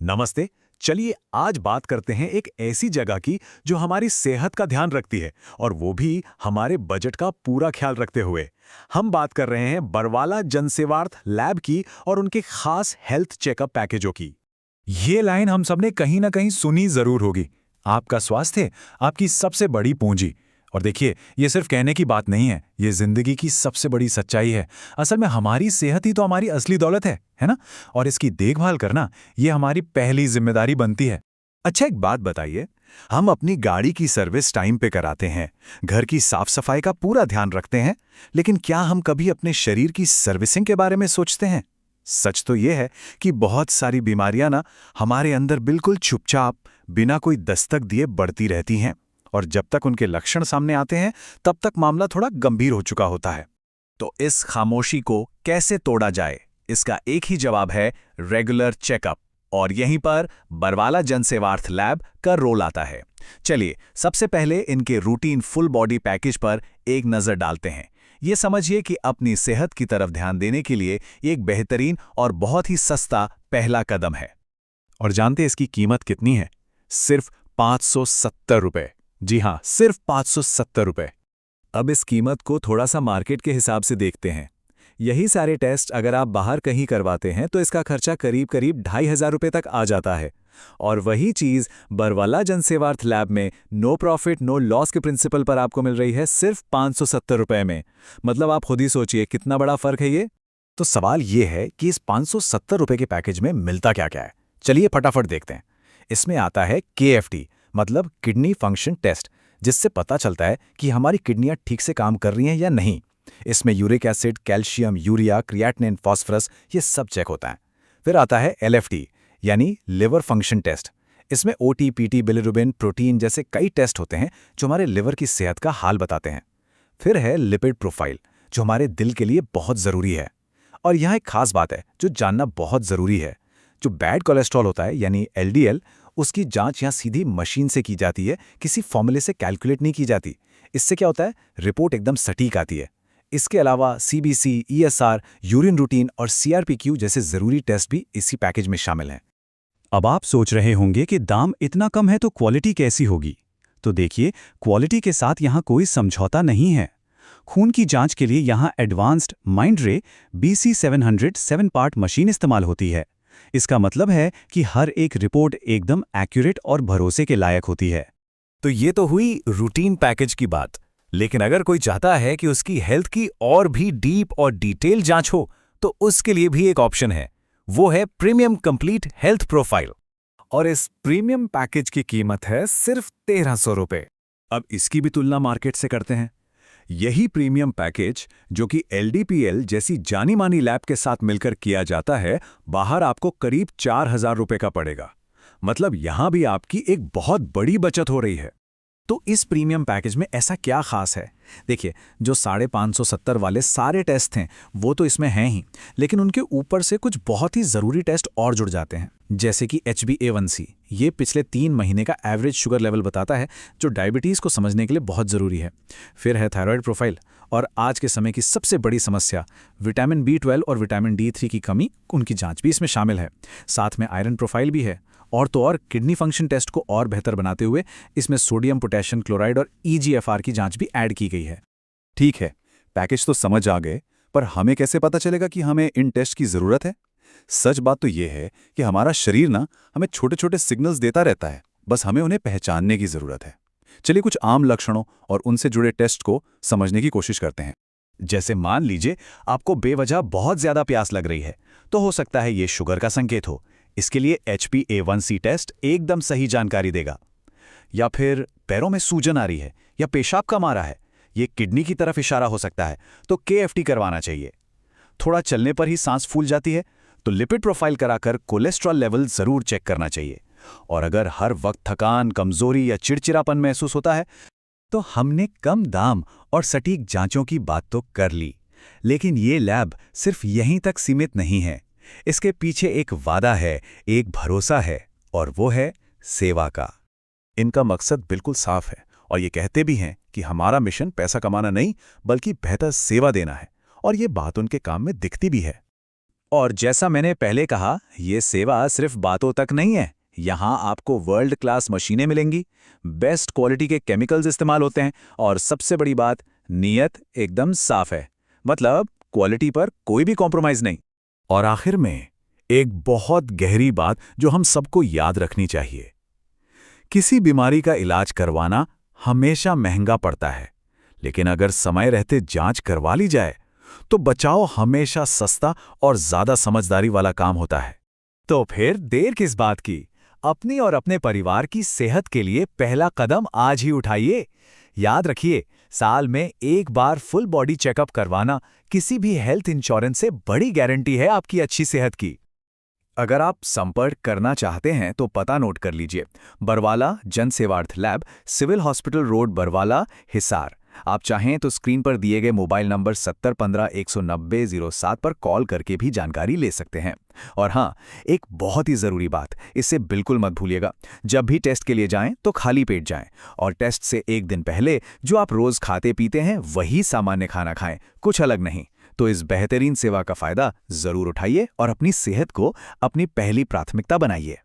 नमस्ते। चलिए आज बात करते हैं एक ऐसी जगह की जो हमारी सेहत का ध्यान रखती है और वो भी हमारे बजट का पूरा ख्याल रखते हुए। हम बात कर रहे हैं बरवाला जनसेवार्थ लैब की और उनके खास हेल्थ चेकअप पैकेजों की। ये लाइन हम सबने कहीं ना कहीं सुनी जरूर होगी। आपका स्वास्थ्य आपकी सबसे बड़ी पूंजी। और देखिए, ये सिर्फ कहने की बात नहीं है, ये जिंदगी की सबसे बड़ी सच्चाई है। असल में हमारी सेहत ही तो हमारी असली दौलत है ना? और इसकी देखभाल करना ये हमारी पहली जिम्मेदारी बनती है। अच्छा, एक बात बताइए, हम अपनी गाड़ी की सर्विस टाइम पे कराते हैं, घर की साफ सफाई का पूरा ध्यान रखते हैं, लेकिन क्या हम कभी अपने शरीर की सर्विसिंग के बारे में सोचते हैं? सच तो ये है कि बहुत सारी बीमारियां ना हमारे अंदर बिल्कुल चुपचाप बिना कोई दस्तक दिए बढ़ती रहती हैं और जब तक उनके लक्षण सामने आते हैं तब तक मामला थोड़ा गंभीर हो चुका होता है। तो इस खामोशी को कैसे तोड़ा जाए, इसका एक ही जवाब है रेगुलर चेकअप। और यहीं पर बरवाला जनसेवार्थ लैब का रोल आता है। चलिए सबसे पहले इनके रूटीन फुल बॉडी पैकेज पर एक नज़र डालते हैं। ये समझिए कि अपनी सेहत की तरफ ध्यान देने के लिए एक बेहतरीन और बहुत ही सस्ता पहला कदम है। और जानते हैं इसकी कीमत कितनी है? सिर्फ 570 रुपए। जी हाँ, सिर्फ 570 रुपए। अब इस कीमत को थोड़ा सा मार्केट के हिसाब से देखते हैं। यही सारे टेस्ट अगर आप बाहर कहीं करवाते हैं तो इसका खर्चा करीब करीब 2,500 रुपए तक आ जाता है। और वही चीज़ बरवाला जनसेवार्थ लैब में नो प्रॉफिट नो लॉस के प्रिंसिपल पर आपको मिल रही है सिर्फ 570 रुपए में। मतलब आप खुद ही सोचिए कितना बड़ा फर्क है ये। तो सवाल ये है कि इस 570 रुपए के पैकेज में मिलता क्या क्या है। चलिए फटाफट देखते हैं। इसमें आता है KFT, मतलब किडनी फंक्शन टेस्ट, जिससे पता चलता है कि हमारी किडनियां ठीक से काम कर रही हैं या नहीं। इसमें uric acid, calcium, urea, creatinine, phosphorus ये सब चेक होता है। फिर आता है LFT, यानी लिवर फंक्शन टेस्ट। इसमें OT, PT, बिलिरुबिन, प्रोटीन जैसे कई टेस्ट होते हैं जो हमारे लिवर की सेहत का हाल बताते हैं। फिर है लिपिड प्रोफाइल, जो हमारे दिल के लिए बहुत ज़रूरी है। और यहाँ एक खास बात है जो जानना बहुत ज़रूरी है। जो बैड कोलेस्ट्रॉल होता है यानी LDL, उसकी जांच यहाँ सीधी मशीन से की जाती है, किसी फॉर्मूले से कैलकुलेट नहीं की जाती। इससे क्या होता है, रिपोर्ट एकदम सटीक आती है। इसके अलावा CBC, ESR, यूरिन रूटीन और CRPQ जैसे ज़रूरी टेस्ट भी इसी पैकेज में शामिल हैं। अब आप सोच रहे होंगे कि दाम इतना कम है तो क्वालिटी कैसी होगी? तो देखिए, क्वालिटी के साथ यहाँ कोई समझौता नहीं है। खून की जांच के लिए यहाँ एडवांस्ड माइंडरे BC700 7 पार्ट मशीन इस्तेमाल होती है। इसका मतलब है कि हर एक रिपोर्ट एकदम एक्यूरेट और भरोसे के लायक होती है। तो ये तो हुई रूटीन पैकेज की बात, लेकिन अगर कोई चाहता है कि उसकी हेल्थ की और भी डीप और डिटेल जांच हो तो उसके लिए भी एक ऑप्शन है। वो है प्रीमियम कंप्लीट हेल्थ प्रोफाइल। और इस प्रीमियम पैकेज की कीमत है सिर्फ 1,300 रुपए। अब इसकी भी तुलना मार्केट से करते हैं। यही प्रीमियम पैकेज जो कि LDPL जैसी जानी मानी लैब के साथ मिलकर किया जाता है, बाहर आपको करीब 4,000 रुपए का पड़ेगा। मतलब यहां भी आपकी एक बहुत बड़ी बचत हो रही है। तो इस प्रीमियम पैकेज में ऐसा क्या खास है? देखिए, जो 550 वाले सारे टेस्ट हैं वो तो इसमें हैं ही, लेकिन उनके ऊपर से कुछ बहुत ही ज़रूरी टेस्ट और जुड़ जाते हैं, जैसे कि HbA1c। ये पिछले 3 महीने का एवरेज शुगर लेवल बताता है, जो डायबिटीज़ को समझने के लिए बहुत ज़रूरी है। फिर है थायराइड प्रोफाइल, और आज के समय की सबसे बड़ी समस्या विटामिन B12 और विटामिन D3 की कमी, उनकी जाँच भी इसमें शामिल है। साथ में आयरन प्रोफाइल भी है। और तो और किडनी फंक्शन टेस्ट को और बेहतर बनाते हुए इसमें सोडियम, पोटेशियम क्लोराइड और EGFR की जांच भी ऐड की गई है। ठीक है, पैकेज तो समझ आ गए, पर हमें कैसे पता चलेगा कि हमें इन टेस्ट की ज़रूरत है? सच बात तो ये है कि हमारा शरीर ना हमें छोटे छोटे सिग्नल्स देता रहता है, बस हमें उन्हें पहचानने की ज़रूरत है। चलिए कुछ आम लक्षणों और उनसे जुड़े टेस्ट को समझने की कोशिश करते हैं। जैसे मान लीजिए आपको बेवजह बहुत ज़्यादा प्यास लग रही है, तो हो सकता है ये शुगर का संकेत हो। इसके लिए HbA1c टेस्ट एकदम सही जानकारी देगा। या फिर पैरों में सूजन आ रही है या पेशाब कम आ रहा है, ये किडनी की तरफ इशारा हो सकता है, तो KFT करवाना चाहिए। थोड़ा चलने पर ही सांस फूल जाती है तो लिपिड प्रोफाइल कराकर कोलेस्ट्रॉल लेवल ज़रूर चेक करना चाहिए। और अगर हर वक्त थकान, कमजोरी या चिड़चिड़ापन महसूस होता है तो हमने कम दाम और सटीक जांचों की बात तो कर ली, लेकिन ये लैब सिर्फ यहीं तक सीमित नहीं है। इसके पीछे एक वादा है, एक भरोसा है, और वो है सेवा का। इनका मकसद बिल्कुल साफ है और ये कहते भी हैं कि हमारा मिशन पैसा कमाना नहीं बल्कि बेहतर सेवा देना है, और ये बात उनके काम में दिखती भी है। और जैसा मैंने पहले कहा, ये सेवा सिर्फ बातों तक नहीं है। यहाँ आपको वर्ल्ड क्लास मशीनें मिलेंगी, बेस्ट क्वालिटी के केमिकल्स इस्तेमाल होते हैं, और सबसे बड़ी बात, नीयत एकदम साफ है। मतलब क्वालिटी पर कोई भी कॉम्प्रोमाइज नहीं। और आखिर में एक बहुत गहरी बात जो हम सबको याद रखनी चाहिए। किसी बीमारी का इलाज करवाना हमेशा महंगा पड़ता है, लेकिन अगर समय रहते जांच करवा ली जाए तो बचाव हमेशा सस्ता और ज्यादा समझदारी वाला काम होता है। तो फिर देर किस बात की? अपनी और अपने परिवार की सेहत के लिए पहला कदम आज ही उठाइए। याद रखिए, साल में एक बार फुल बॉडी चेकअप करवाना किसी भी हेल्थ इंश्योरेंस से बड़ी गारंटी है आपकी अच्छी सेहत की। अगर आप संपर्क करना चाहते हैं तो पता नोट कर लीजिए। बरवाला जनसेवार्थ lab, civil hospital road, Barwala, Hisar. आप चाहें तो स्क्रीन पर दिए गए मोबाइल नंबर 7015-190-07 पर कॉल करके भी जानकारी ले सकते हैं। और हाँ, एक बहुत ही ज़रूरी बात, इसे बिल्कुल मत भूलिएगा। जब भी टेस्ट के लिए जाएं तो खाली पेट जाएं, और टेस्ट से एक दिन पहले जो आप रोज़ खाते पीते हैं वही सामान्य खाना खाएं, कुछ अलग नहीं। तो इस बेहतरीन सेवा का फ़ायदा ज़रूर उठाइए और अपनी सेहत को अपनी पहली प्राथमिकता बनाइए।